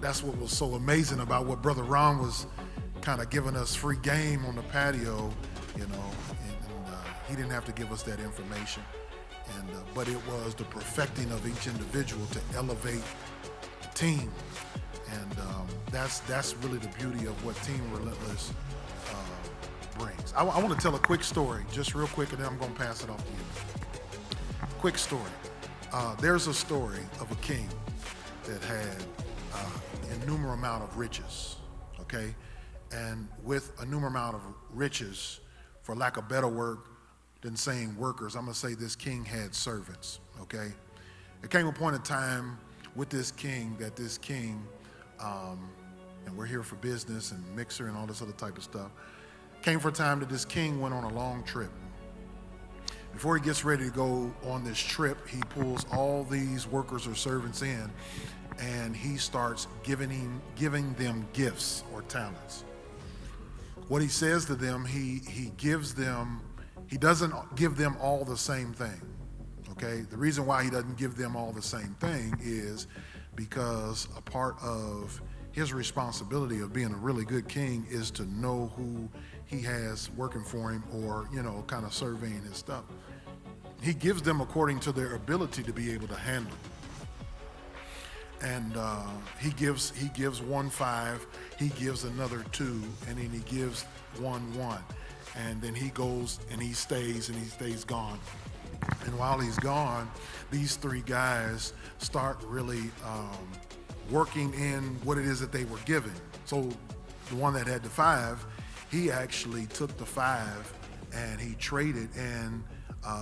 that's what was so amazing about what Brother Ron was kind of giving us free game on the patio, and he didn't have to give us that information. But it was the perfecting of each individual to elevate the team. And that's really the beauty of what Team Relentless brings. I want to tell a quick story, just real quick, and then I'm going to pass it off to you. Quick story. There's a story of a king that had an innumerable amount of riches, okay? And with a numerous amount of riches, for lack of better word than saying workers, I'm going to say this king had servants, okay? There came a point in time with this king that this king, and we're here for business and mixer and all this other type of stuff, came for a time that this king went on a long trip. Before he gets ready to go on this trip, he pulls all these workers or servants in, and he starts giving them gifts or talents. What he says to them, he doesn't give them all the same thing, okay? The reason why he doesn't give them all the same thing is because a part of his responsibility of being a really good king is to know who he has working for him, or, kind of surveying his stuff. He gives them according to their ability to be able to handle. And he gives one 5, he gives another 2, and then he gives one 1. And then he goes and he stays gone. And while he's gone, these 3 guys start really working in what it is that they were given. So the one that had the 5, he actually took the 5 and he traded, and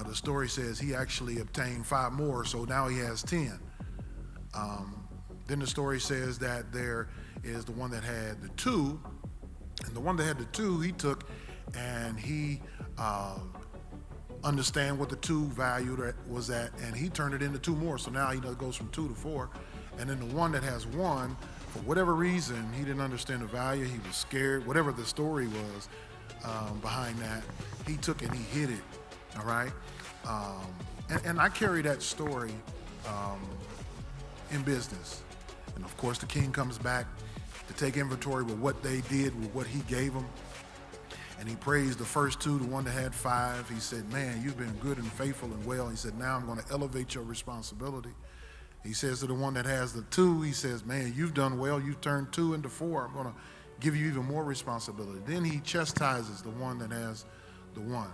the story says he actually obtained 5 more, so now he has 10. Then the story says that there is the one that had the 2, and the one that had the 2, he took and he understand what the 2 value that was at, and he turned it into 2 more. So now he goes from 2 to 4. And then the one that has 1, for whatever reason, he didn't understand the value. He was scared. Whatever the story was behind that, he took and he hid it. All right. And I carry that story in business. And of course, the king comes back to take inventory with what they did, with what he gave them. And he praised the first 2, the one that had 5. He said, man, you've been good and faithful and well. He said, now I'm going to elevate your responsibility. He says to the one that has the 2, he says, man, you've done well. You've turned 2 into 4. I'm going to give you even more responsibility. Then he chastises the one that has the 1.